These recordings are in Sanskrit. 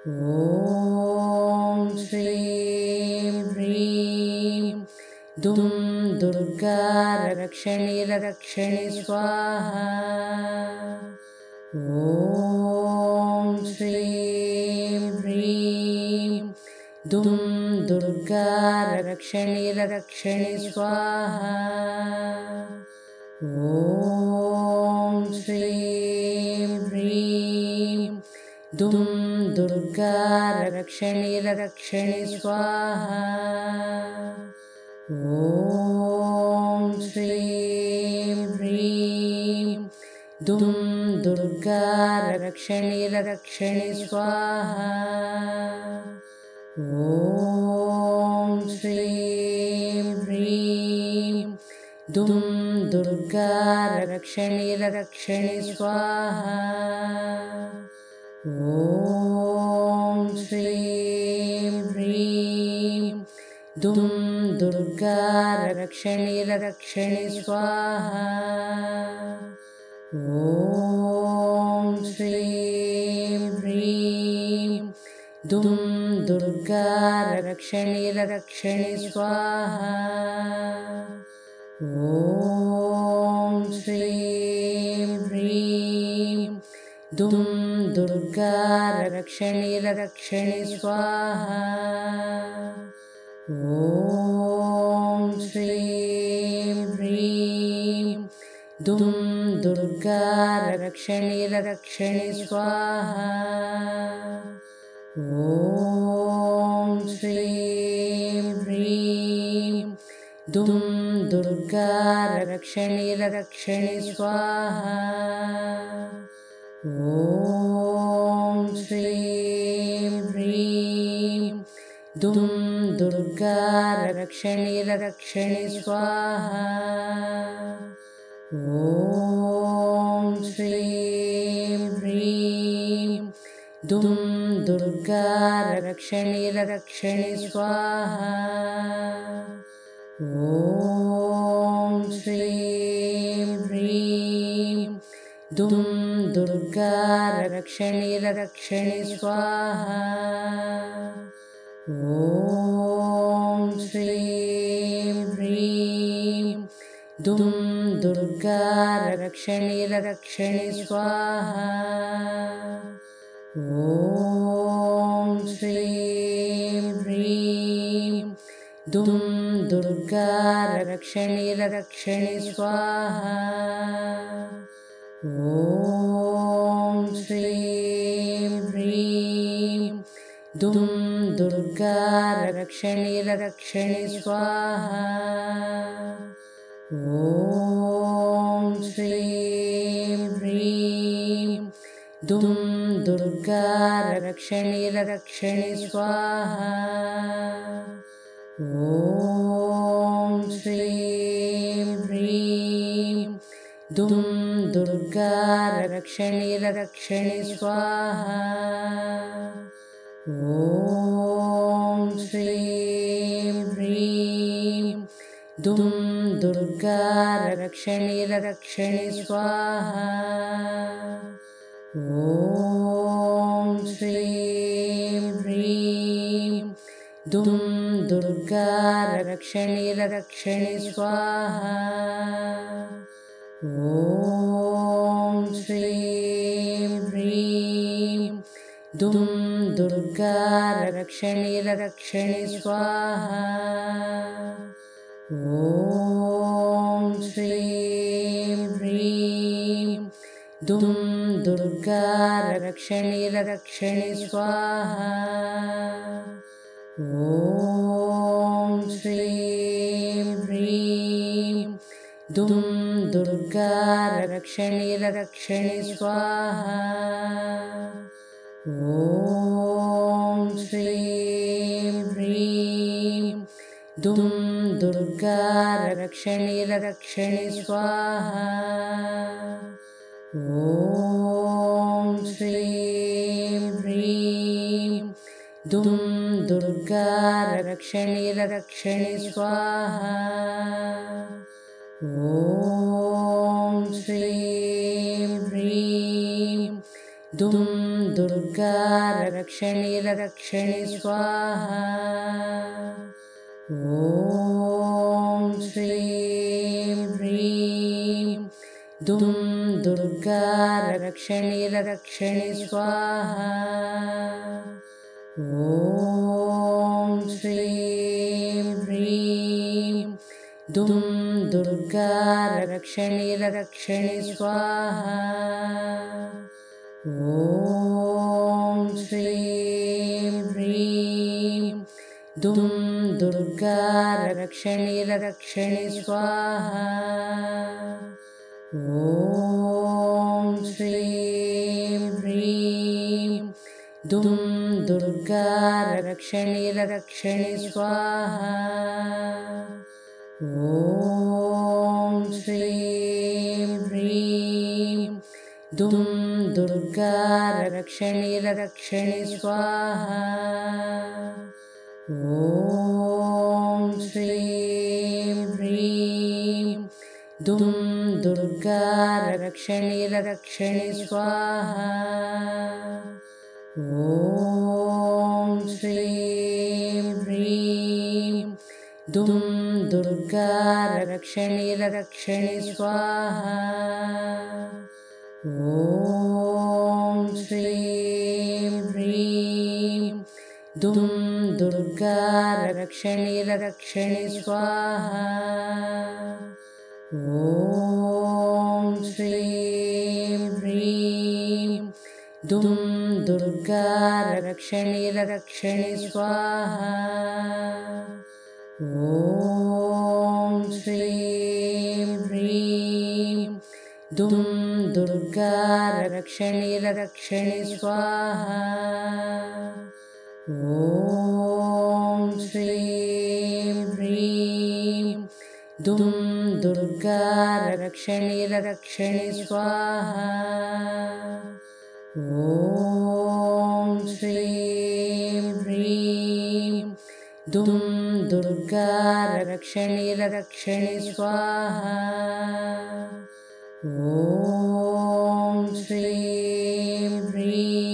ॐ श्रीं ह्रीं दुं दुर्गा रक्षणि रक्षणि स्वाहा। ॐ श्रीं ह्रीं दुं दुर्गा रक्षणि रक्षणि स्वाहा। ॐ श्रीं ह्रीं दुं दुर्गा रक्षणि रक्षणि स्वाहा। ॐ श्रीं ह्रीं दुं दुर्गा रक्षणि रक्षणि स्वाहा। ॐ श्रीं ह्रीं दुं दुर्गा रक्षणि रक्षणि स्वाहा। ॐ श्रीं ह्रीं दुं दुर्गा रक्षणि रक्षणि स्वाहा। ॐ श्रीं ह्रीं दुं दुर्गा रक्षणि रक्षणि स्वाहा। ॐ श्रीं ह्रीं दुं दुर्गा रक्षणि रक्षणि स्वाहा। ॐ श्रीं ह्रीं दुं दुर्गा रक्षणि रक्षणि स्वाहा। ॐ श्रीं ह्रीं दुं दुर्गा रक्षणि रक्षणि स्वाहा। ॐ श्रीं ह्रीं दुं दुर्गा रक्षणि रक्षणि स्वाहा। ॐ श्रीं ह्रीं दुं दुर्गा रक्षणि रक्षणि स्वाहा। ॐ श्रीं ह्रीं दुं दुर्गा रक्षणि रक्षणि स्वाहा। ॐ श्रीं ह्रीं दुं दुर्गा रक्षणि रक्षणि स्वाहा। ॐ श्रीं ह्रीं दुं दुर्गा रक्षणि रक्षणि स्वाहा। ॐ श्रीं ह्रीं दुं दुर्गा रक्षणि रक्षणि स्वाहा। ॐ श्रीं ह्रीं दुं दुर्गा रक्षणि रक्षणि स्वाहा। ॐ श्रीं ह्रीं दुं दुर्गा रक्षणि रक्षणि स्वाहा। ॐ श्रीं ह्रीं दुं दुर्गा रक्षणि रक्षणि स्वाहा। ॐ श्रीं ह्रीं दुं दुर्गा रक्षणि रक्षणि स्वाहा। ॐ श्रीं ह्रीं दुं दुर्गा रक्षणि रक्षणि स्वाहा। ॐ श्रीं ह्रीं दुं दुर्गा रक्षणि रक्षणि स्वाहा। ॐ श्रीं ह्रीं दुं दुर्गा रक्षणि रक्षणि स्वाहा। ॐ श्रीं ह्रीं दुं दुर्गा रक्षणि रक्षणि स्वाहा। ॐ श्रीं ह्रीं दुं दुर्गा रक्षणि रक्षणि स्वाहा। ॐ श्रीं ह्रीं दुं दुर्गा रक्षणि रक्षणि स्वाहा। ॐ श्रीं ह्रीं दुं दुर्गा रक्षणि रक्षणि स्वाहा। ॐ श्रीं ह्रीं दुं दुर्गा रक्षणि रक्षणि स्वाहा। ॐ श्रीं ह्रीं दुं दुर्गा रक्षणि रक्षणि स्वाहा। ॐ श्रीं ह्रीं दुं दुर्गा रक्षणि रक्षणि स्वाहा। ॐ श्रीं ह्रीं दुं दुर्गा रक्षणि रक्षणि स्वाहा। ॐ श्रीं ह्रीं दुं दुर्गा रक्षणि रक्षणि स्वाहा। ॐ श्रीं ह्रीं दुं दुर्गा रक्षणि रक्षणि स्वाहा। ॐ श्रीं ह्रीं दुं दुर्गा रक्षणि रक्षणि स्वाहा। ॐ श्रीं ह्रीं दुं दुर्गा रक्षणि रक्षणि स्वाहा। ॐ श्रीं ह्रीं दुं दुर्गा रक्षणि रक्षणि स्वाहा। ॐ श्रीं ह्रीं दुं दुर्गा रक्षणि रक्षणि स्वाहा। ॐ श्रीं ह्रीं दुं दुर्गा रक्षणि रक्षणि स्वाहा। ॐ श्रीं ह्रीं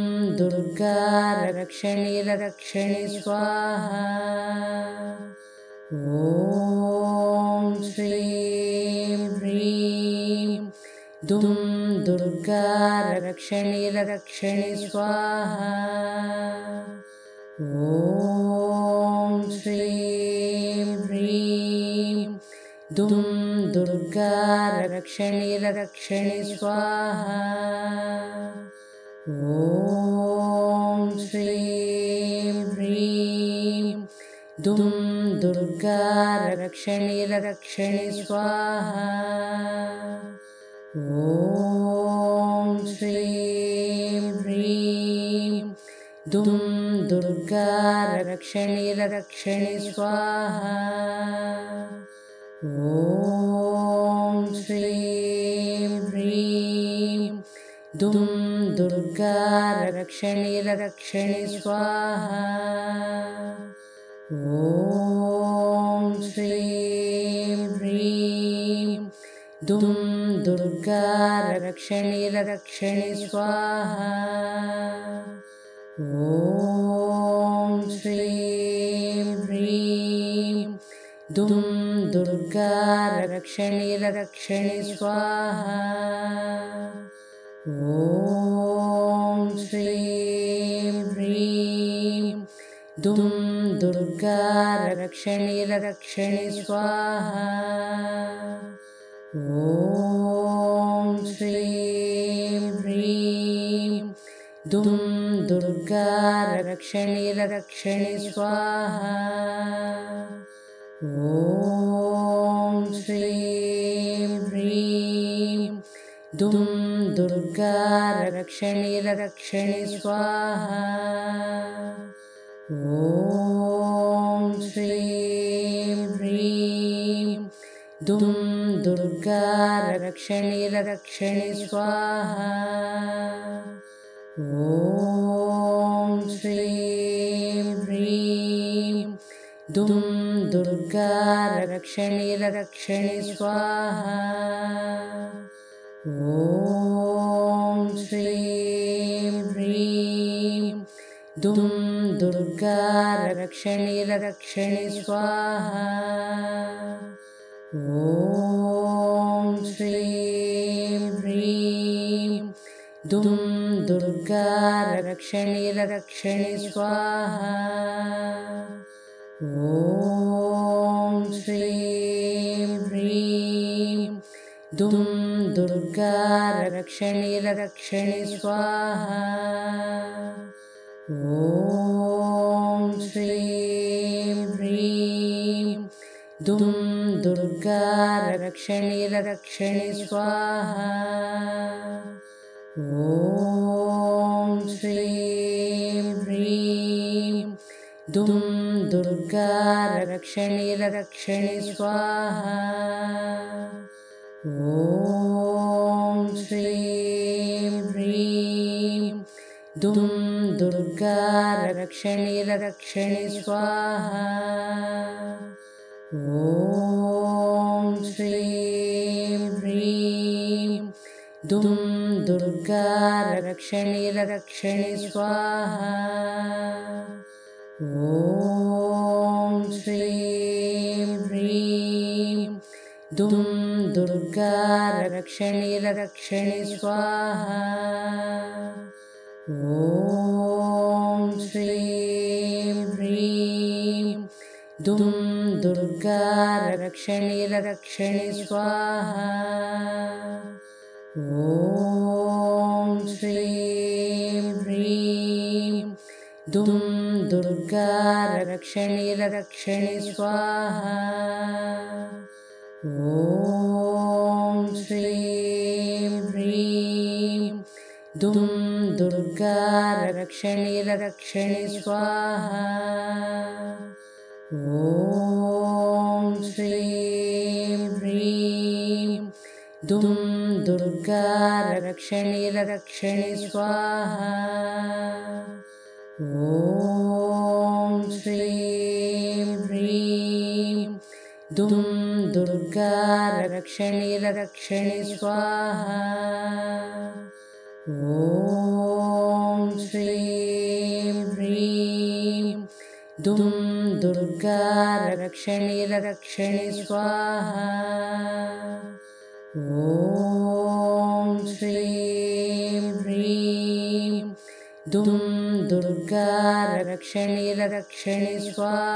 दुं दुर्गा रक्षणि रक्षणि स्वाहा। ॐ श्रीं ह्रीं दुं दुर्गा रक्षणि रक्षणि स्वाहा। ॐ श्रीं ह्रीं दुं दुर्गा रक्षणि रक्षणि स्वाहा। ॐ श्रीं ह्रीं दुं दुर्गा रक्षणि रक्षणि स्वाहा। ॐ श्रीं ह्रीं दुं दुर्गा रक्षणि रक्षणि स्वाहा। ॐ श्रीं ह्रीं दुं दुर्गा रक्षणि रक्षणि स्वाहा। ॐ श्रीं ह्रीं दुं दुर्गा रक्षणि रक्षणि स्वाहा। ॐ श्रीं ह्रीं दुं दुर्गा रक्षणि रक्षणि स्वाहा। ॐ श्रीं ह्रीं दुं दुर्गा रक्षणि रक्षणि स्वाहा। ॐ श्रीं ह्रीं दुं दुर्गा रक्षणि रक्षणि स्वाहा। ॐ श्रीं ह्रीं दुं दुर्गा रक्षणि रक्षणि स्वाहा। ॐ श्रीं ह्रीं दुं दुर्गा रक्षणि रक्षणि स्वाहा। ॐ श्रीं ह्रीं दुं दुर्गा रक्षणि रक्षणि स्वाहा। ॐ श्रीं ह्रीं दुं दुर्गा रक्षणि रक्षणि स्वाहा। ॐ श्रीं ह्रीं दुं दुर्गा रक्षणि रक्षणि स्वाहा। ॐ श्रीं ह्रीं दुं दुर्गा रक्षणि रक्षणि स्वाहा। ॐ श्रीं ह्रीं दुं दुर्गा रक्षणि रक्षणि स्वाहा। ॐ श्रीं ह्रीं दुं दुर्गा रक्षणि रक्षणि स्वाहा। ॐ श्रीं ह्रीं दुं दुर्गा रक्षणि रक्षणि स्वाहा। ॐ श्रीं ह्रीं दुं दुर्गा रक्षणि रक्षणि स्वाहा। ॐ श्रीं ह्रीं दुं दुर्गा रक्षणि रक्षणि स्वाहा। ॐ श्रीं ह्रीं दुं दुर्गा रक्षणि रक्षणि स्वाहा। ॐ श्रीं ह्रीं दुं दुर्गा रक्षणि रक्षणि स्वाहा। ॐ श्रीं ह्रीं दुं दुर्गा रक्षणि रक्षणि स्वाहा। ॐ श्रीं ह्रीं दुं दुर्गा रक्षणि रक्षणि स्वाहा। ॐ श्रीं ह्रीं दुं दुर्गा रक्षणि रक्षणि स्वाहा। ॐ श्रीं ह्रीं दुं दुर्गा रक्षणि रक्षणि स्वाहा। ॐ श्रीं ह्रीं दुं दुर्गा रक्षणि रक्षणि स्वाहा।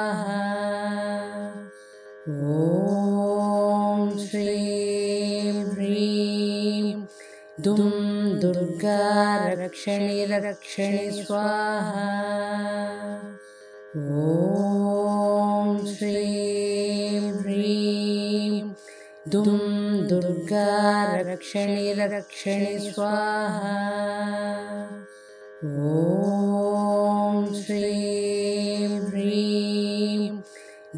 ॐ श्रीं ह्रीं दुं दुर्गा रक्षणि रक्षणि स्वाहा। ॐ श्रीं ह्रीं दुं दुर्गा रक्षणि रक्षणि स्वाहा। ॐ श्रीं ह्रीं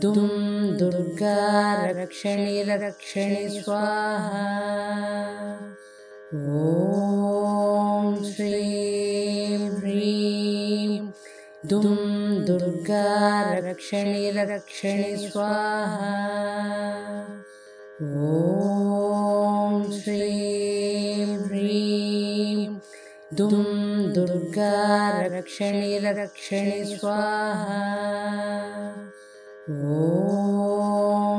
दुं दुर्गा रक्षणि रक्षणि स्वाहा। ॐ श्रीं ह्रीं दुं दुर्गा रक्षणि रक्षणि स्वाहा। ॐ श्रीं ह्रीं दुं दुर्गा रक्षणि रक्षणि स्वाहा।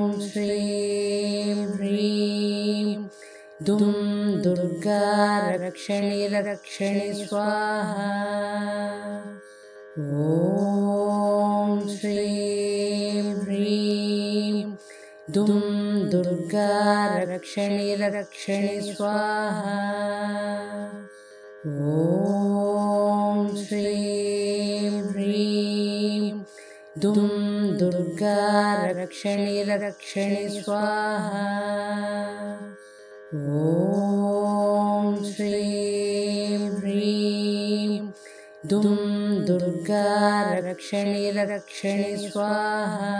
ॐ श्रीं ह्रीं दुं दुर्गा रक्षणि रक्षणि स्वाहा। ॐ श्रीं ह्रीं दुं दुर्गा रक्षणि रक्षणि स्वाहा। ॐ श्रीं ह्रीं दुं दुर्गा रक्षणि रक्षणि स्वाहा। ॐ श्रीं ह्रीं दुं दुर्गा रक्षणि रक्षणि स्वाहा।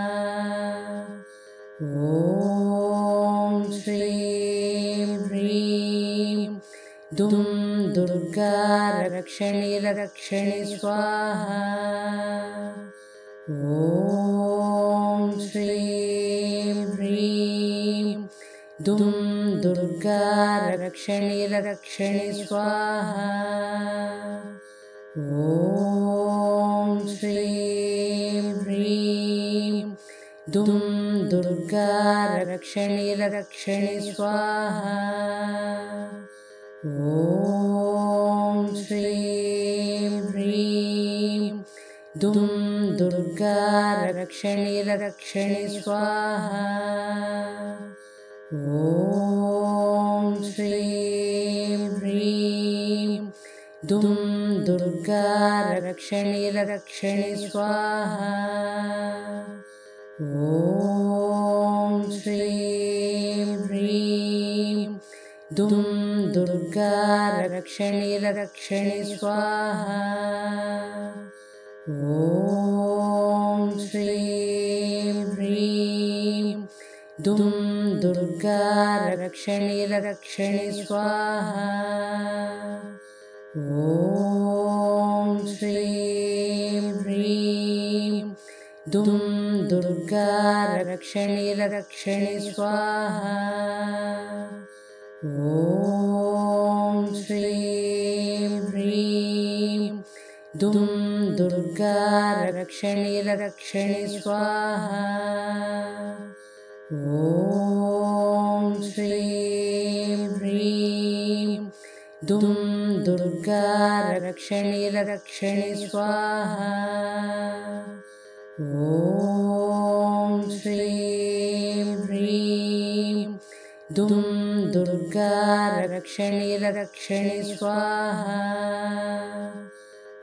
ॐ श्रीं ह्रीं दुं दुर्गा रक्षणि रक्षणि स्वाहा। ॐ श्रीं ह्रीं दुं दुर्गा रक्षणि रक्षणि स्वाहा। ॐ श्रीं ह्रीं दुं दुर्गा रक्षणि रक्षणि स्वाहा। ॐ श्रीं ह्रीं दुं दुर्गा रक्षणि रक्षणि स्वाहा। ॐ श्रीं ह्रीं दुं दुर्गा रक्षणि रक्षणि स्वाहा। ॐ श्रीं ह्रीं दुं दुर्गा रक्षणि रक्षणि स्वाहा। ॐ श्रीं ह्रीं दुं दुर्गा रक्षणि रक्षणि स्वाहा। ॐ श्रीं ह्रीं दुं दुर्गा रक्षणि रक्षणि स्वाहा। ॐ श्रीं ह्रीं दुं दुर्गा रक्षणि रक्षणि स्वाहा। ॐ श्रीं ह्रीं दुं दुर्गा रक्षणि रक्षणि स्वाहा। ॐ श्रीं ह्रीं दुं दुर्गा रक्षणि रक्षणि स्वाहा।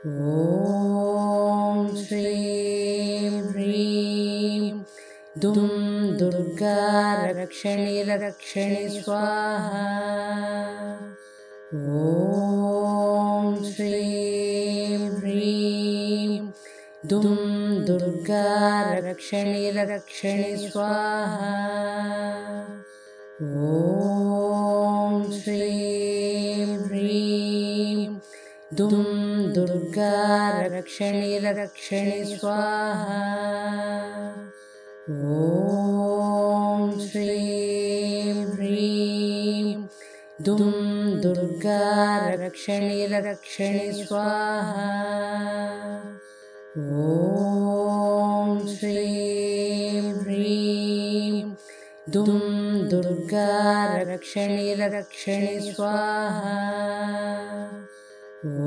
ॐ श्रीं ह्रीं दुं दुर्गा रक्षणि रक्षणि स्वाहा। ॐ श्रीं ह्रीं दुं दुर्गा रक्षणि रक्षणि स्वाहा। ॐ श्रीं ह्रीं दुं दुर्गा रक्षणि रक्षणि स्वाहा। ॐ श्रीं ह्रीं दुं दुर्गा रक्षणि रक्षणि स्वाहा। ॐ श्रीं ह्रीं दुं दुर्गा रक्षणि रक्षणि स्वाहा।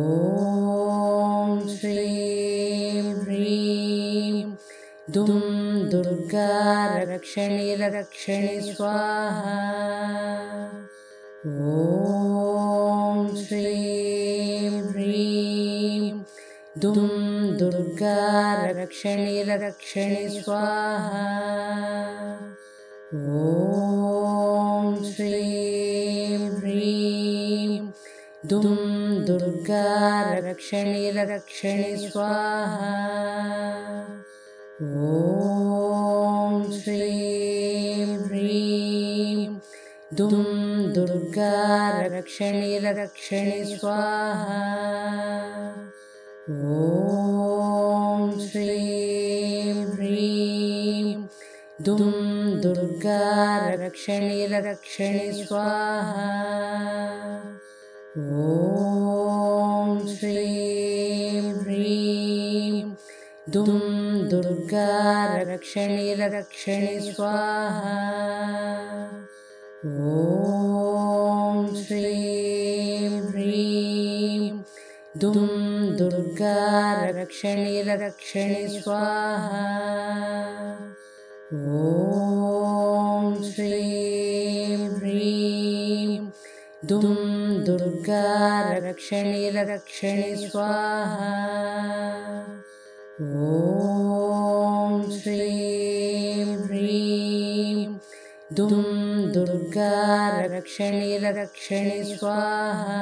ॐ श्रीं ह्रीं दुं दुर्गा रक्षणि रक्षणि स्वाहा। ॐ श्रीं ह्रीं दुं दुर्गा रक्षणि रक्षणि स्वाहा। ॐ श्रीं ह्रीं दुं दुर्गा रक्षणि रक्षणि स्वाहा। ॐ श्रीं ह्रीं दुं दुर्गा रक्षणि रक्षणि स्वाहा। ॐ श्रीं ह्रीं दुं दुर्गा रक्षणि रक्षणि स्वाहा। ॐ श्रीं ह्रीं दुं दुर्गा रक्षणि रक्षणि स्वाहा। ॐ श्रीं ह्रीं दुं दुर्गा रक्षणि रक्षणि स्वाहा। ॐ श्रीं ह्रीं दुं दुर्गा रक्षणि रक्षणि स्वाहा। ॐ श्रीं ह्रीं दुं दुर्गा रक्षणि रक्षणि स्वाहा।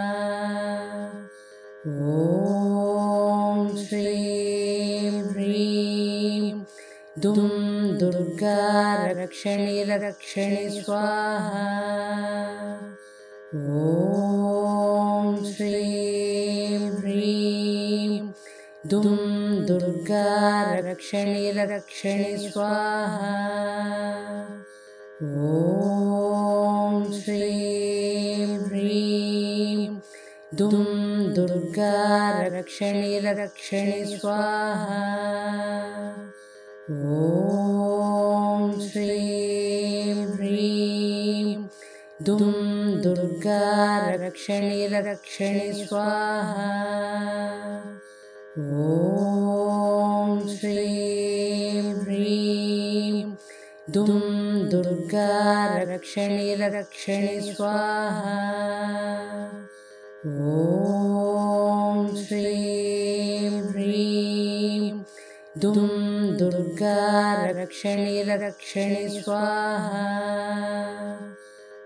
ॐ श्रीं ह्रीं दुं दुर्गा रक्षणि रक्षणि स्वाहा। ॐ श्रीं ह्रीं दुं दुर्गा रक्षणि रक्षणि स्वाहा। ॐ श्रीं ह्रीं दुं दुर्गा रक्षणि रक्षणि स्वाहा। ॐ श्रीं ह्रीं दुं दुर्गा रक्षणि रक्षणि स्वाहा। ॐ श्रीं ह्रीं दुं दुर्गा रक्षणि रक्षणि स्वाहा। ॐ श्रीं ह्रीं दुं दुर्गा रक्षणि रक्षणि स्वाहा।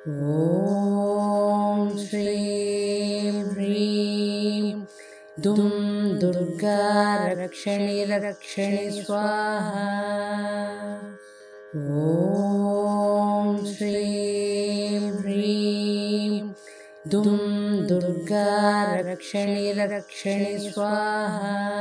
ॐ श्रीं ह्रीं दुं दुर्गा रक्षणि रक्षणि स्वाहा। ॐ श्रीं ह्रीं दुं दुर्गा रक्षणि रक्षणि स्वाहा।